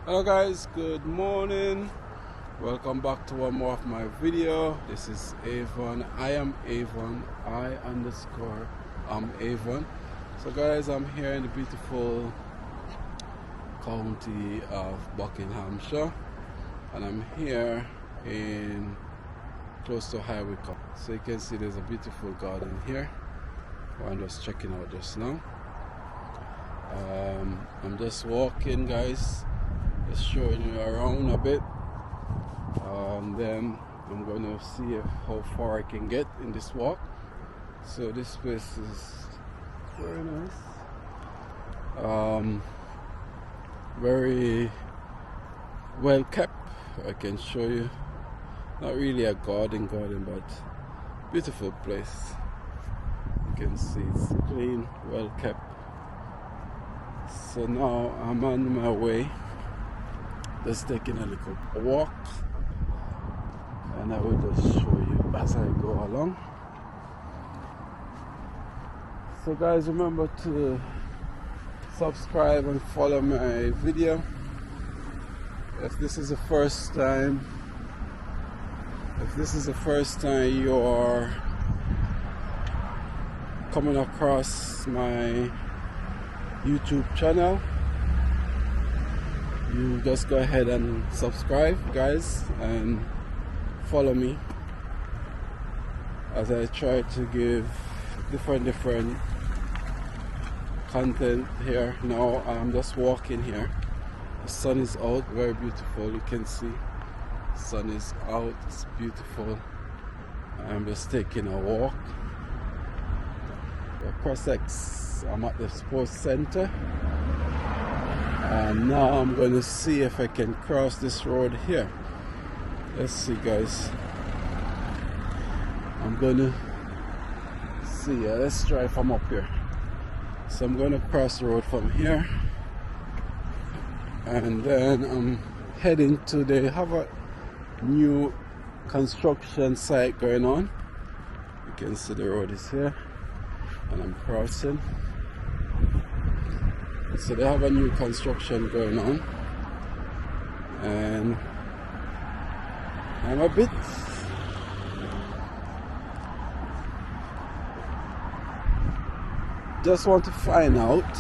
Hello guys, good morning. Welcome back to one more of my video. This is Avon. I am Avon. I'm Avon. So guys, I'm here in the beautiful county of Buckinghamshire, and I'm here in close to Wycombe. So you can see there's a beautiful garden here. I'm just checking out just now. I'm just walking, guys, just showing you around a bit, and then I'm going to see how far I can get in this walk. So this place is very nice, very well kept. I can show you, not really a garden, but beautiful place. You can see it's clean, well kept. So now I'm on my way, just taking a little walk, and I will just show you as I go along. So guys, remember to subscribe and follow my video. If this is the first time you're coming across my YouTube channel, you just go ahead and subscribe, guys, and follow me as I try to give different content here. Now I'm just walking here. The sun is out, very beautiful. You can see the sun is out, it's beautiful. I'm just taking a walk. I'm at the sports center, and now I'm going to see if I can cross this road here. Let's see, guys. I'm going to see. Let's try from up here. So I'm going to cross the road from here, and then I'm heading to, they have a new construction site going on. You can see the road is here, and I'm crossing. So they have a new construction going on, and I'm a bit just want to find out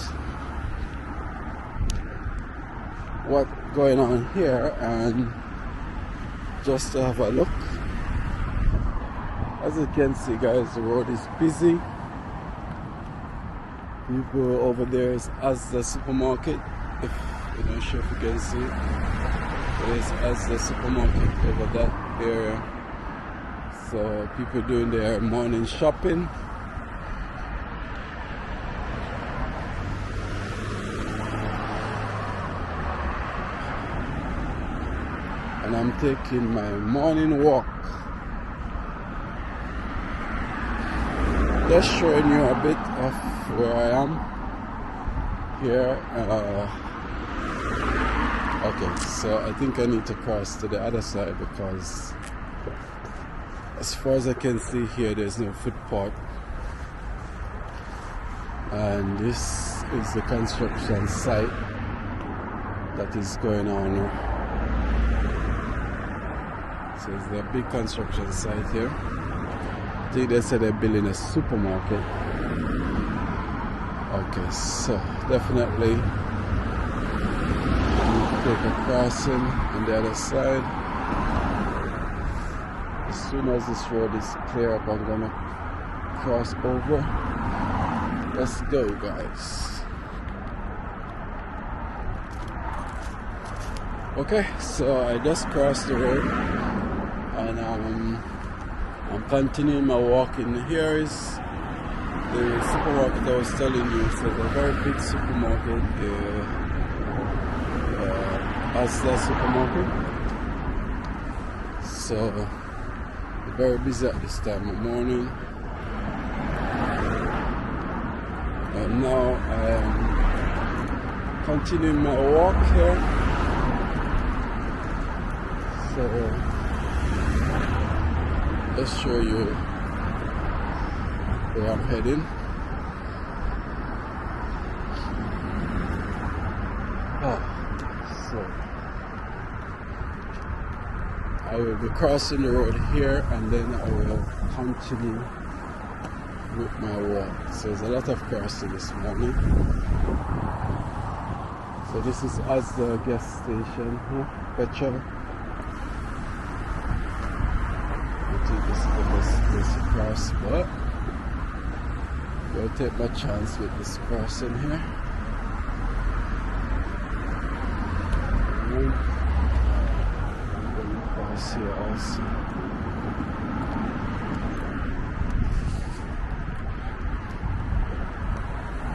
what's going on here, and just to have a look. As you can see, guys, the road is busy. People over there is Asda supermarket. If you're not sure if you can see it, there is Asda supermarket over that area. So people doing their morning shopping. And I'm taking my morning walk. Just showing you a bit of where I am here. Okay, so I think I need to cross to the other side, because as far as I can see here, there's no footpath, and this is the construction site that is going on. So it's a big construction site here. I think they said they're building a supermarket. Okay, so definitely take a crossing on the other side. As soon as this road is clear up, I'm gonna cross over. Let's go, guys. Okay, so I just crossed the road, and I'm continuing my walk. In here is the supermarket I was telling you. So it's a very big supermarket, Asda supermarket. So very busy at this time of morning. And now I'm continuing my walk here. So let's show you where I'm heading. So I will be crossing the road here and then I will continue with my walk. So there's a lot of crossing this morning. So this is Asda gas station here, petrol. I think this is the best place to cross, but I'll take my chance with this crossing here. And I'm going to cross here also.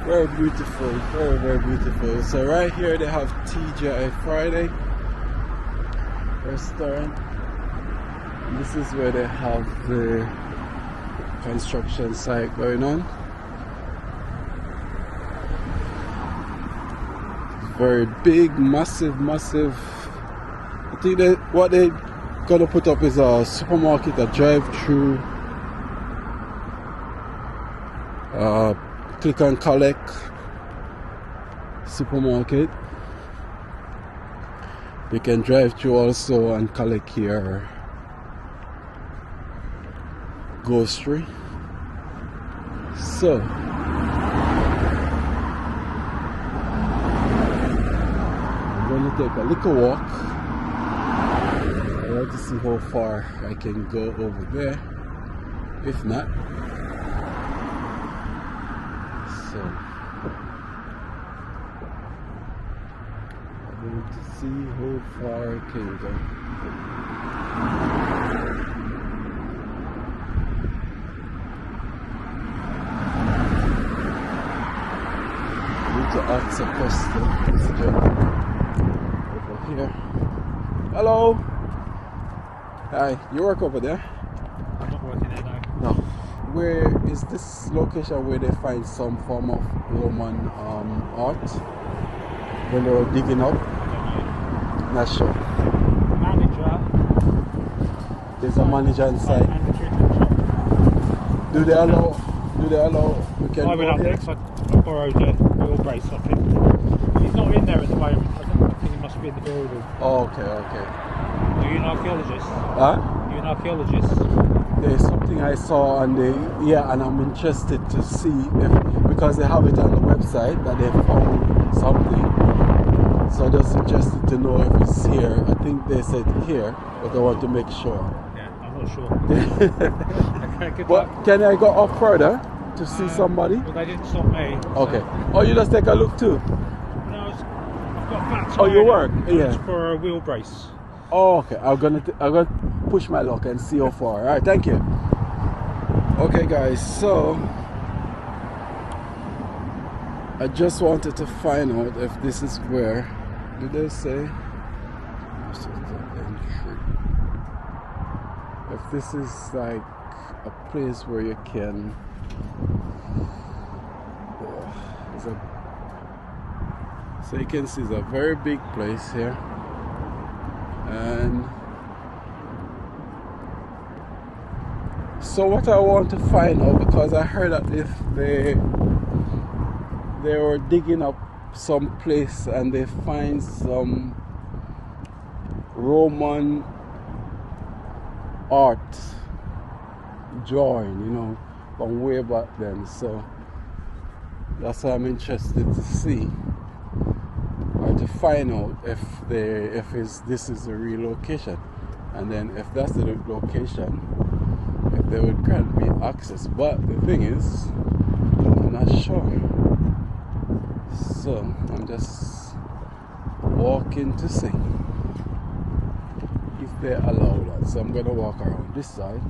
Very beautiful, very, very beautiful. So right here they have TGI Friday restaurant. And this is where they have the construction site going on. Very big, massive. I think that what they gonna put up is a supermarket, a drive-through, click and collect supermarket. You can drive through also and collect your grocery. So I'm going to take a little walk. I want to see how far I can go over there. If not, so I'm going to see how far I can go. I need to ask a question. This gentleman over here. Hello. Hi. You work over there? I'm not working there now. No. Where is this location where they find some form of Roman art when they were digging up? Not sure. Manager. There's a manager inside. Do they allow? We can I went up there because I borrowed a wheel brace off him. He's not in there at the moment. I think he must be in the building. Oh, okay. Are you an archaeologist? Huh? Are you an archaeologist? There's something I saw and and I'm interested to see if, because they have it on the website that they found something. So I'm just interested to know if it's here. I think they said here, but I want to make sure. Yeah, I'm not sure. Okay, good But luck. can I go up further to see somebody? Well, they didn't stop me. Okay. So. Oh, you just take a look too? No, I've got a flat tire. Oh, you work? Yeah. For a wheel brace. Oh, okay. I'm gonna push my luck and see how far. All right, thank you. Okay, guys. So I just wanted to find out if this is where. Did they say? This is the entry. If this is like a place where you can. So you can see it's a very big place here. And so what I want to find out, because I heard that if they were digging up some place and they find some Roman art drawing, from way back then. So that's why I'm interested to see, or to find out if this is a real location, and then if that's the location, if they would grant me access. But the thing is, I'm not sure. So I'm just walking to see if they allow that. So I'm gonna walk around this side,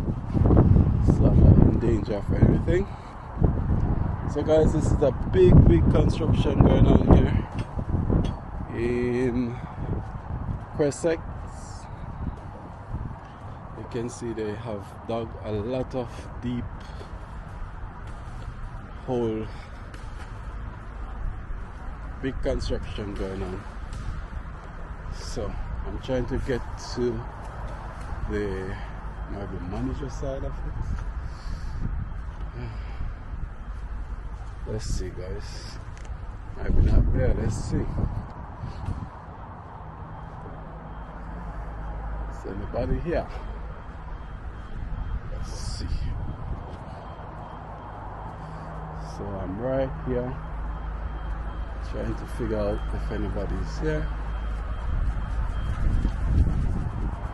so I'm not in danger of anything. So guys, this is a big construction going on here in Cressex. You can see they have dug a lot of deep hole. Big construction going on. So I'm trying to get to the maybe manager side of it. Let's see, guys. Maybe not there. Let's see. Is anybody here? Let's see. So I'm right here trying to figure out if anybody's here.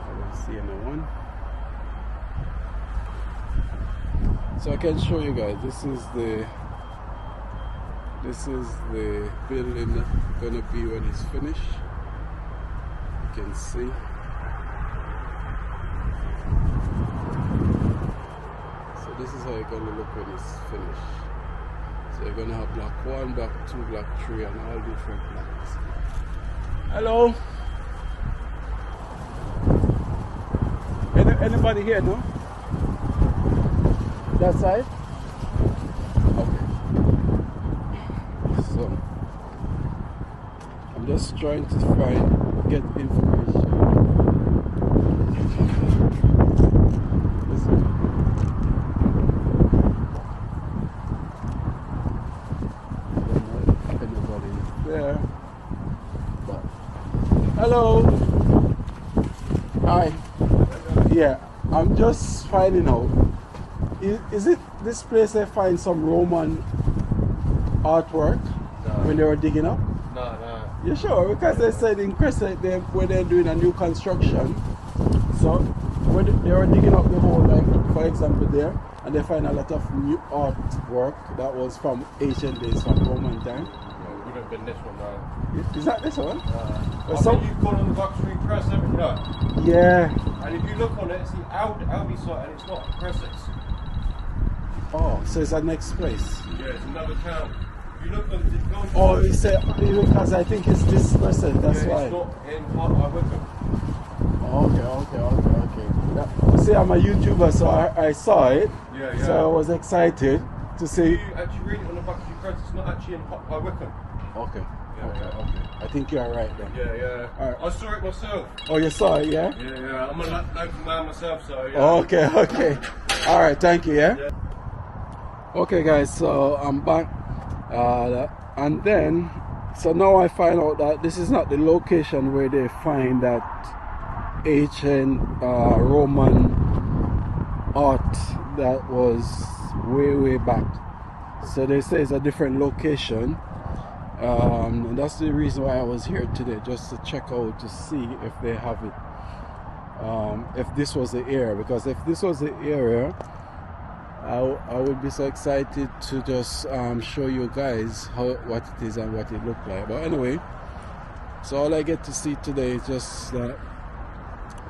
I don't see anyone. So I can show you guys, this is the building that's gonna be when it's finished. You can see. So this is how it's gonna look when it's finished. So you're gonna have block 1, block 2, block 3, and all different blocks. Hello? Anybody here, no? That side? Okay. So I'm just trying to get information. There. But, hello. Hi. Yeah, I'm just finding out. Is it this place they find some Roman artwork when they were digging up? No. You sure? Because they said in Crescent when they're doing a new construction. So when they were digging up the whole, like for example there, and they find a lot of new artwork that was from ancient days, from Roman time. It would have been this one now. Is that this one? I think you've gone on the Buxbury Press, haven't you? Yeah. And if you look on it, it's the Aldi site and it's not Crescents. Oh, so it's the next place. Yeah, it's another town. If you look on the Oh, you say because I think it's this person, that's why. It's not in Wycombe. Okay. See, I'm a YouTuber, so I saw it. Yeah. So I was excited to see. If you actually read it on the Buxbury Press, it's not actually in Wycombe. Okay. Okay. I think you're right then. Yeah. All right. I saw it myself. Oh, you saw it, yeah? Yeah. I'm a local man myself, so yeah. Okay. All right, thank you, yeah? Okay, guys, so I'm back. And then, so now I find out that this is not the location where they find that ancient Roman art that was way back. So they say it's a different location. And that's the reason why I was here today, just to check out to see if they have it, if this was the area, because if this was the area, I would be so excited to just show you guys what it is and what it looked like. But anyway, so all I get to see today is just that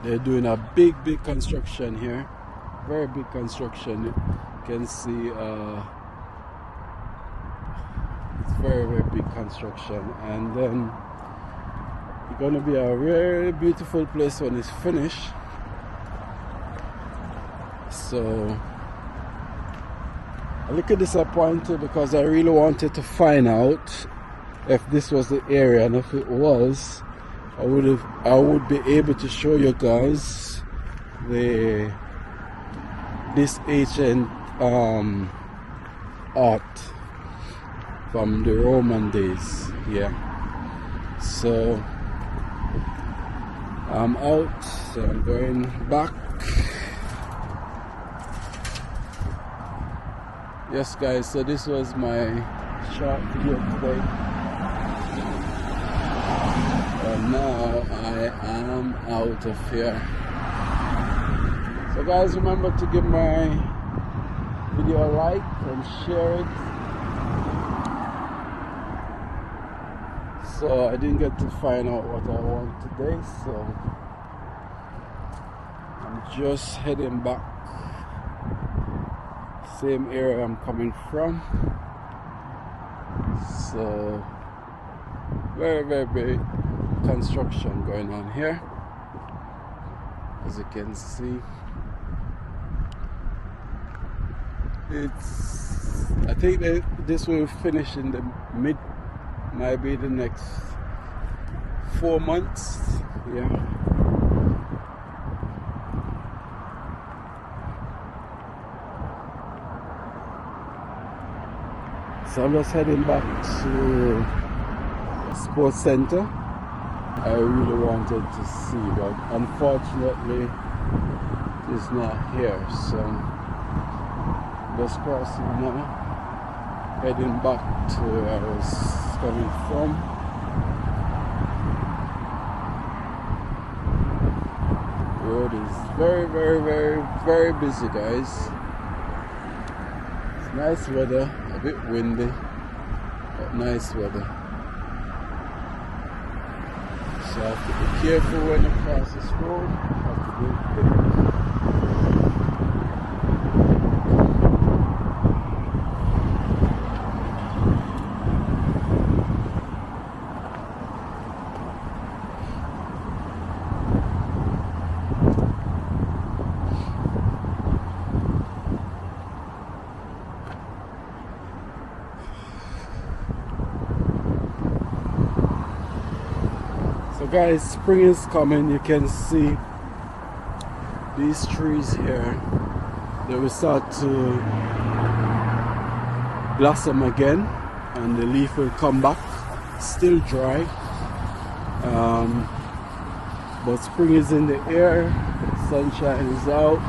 they're doing a big construction here, very big construction. You can see it's very big construction, and then it's gonna be a very beautiful place when it's finished. So a little disappointed because I really wanted to find out if this was the area, and if it was, I would be able to show you guys this ancient art from the Roman days. Yeah, so I'm out, so I'm going back. Yes guys, so this was my short video today, and now I am out of here. So guys, remember to give my video a like and share it. So I didn't get to find out what I want today, so I'm just heading back. Same area I'm coming from. So very big construction going on here, as you can see. I think that this will finish in the maybe the next 4 months. Yeah. So I'm just heading back to Sports Center. I really wanted to see, but unfortunately it's not here. So just crossing now, heading back to where I was coming from. Road is very busy, guys. It's nice weather, a bit windy, but nice weather. So I have to be careful when I cross this road. I have to be quick. So guys, spring is coming. You can see these trees here. They will start to blossom again and the leaf will come back. Still dry, but spring is in the air, sunshine is out.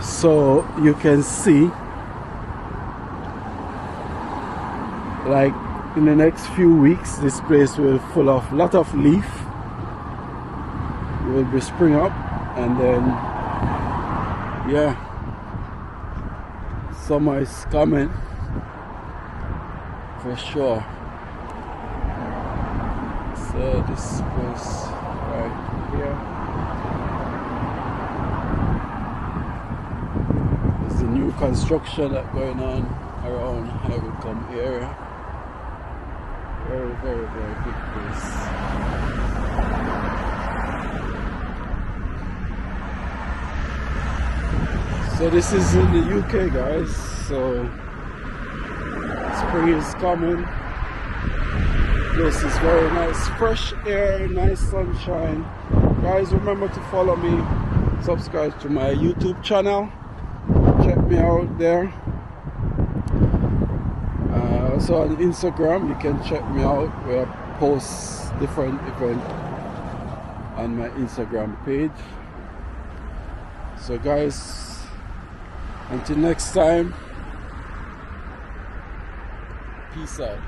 So you can see, like, in the next few weeks this place will full of a lot of leaf. It will be spring up, and then yeah, summer is coming for sure. So this place right here is the new construction that's going on around Wycombe area. Very big place. So this is in the UK, guys. So spring is coming. This is very nice, fresh air, nice sunshine. Guys, remember to follow me, subscribe to my YouTube channel. Check me out there. Also on Instagram, you can check me out where I post different events on my Instagram page. So guys, until next time, peace out.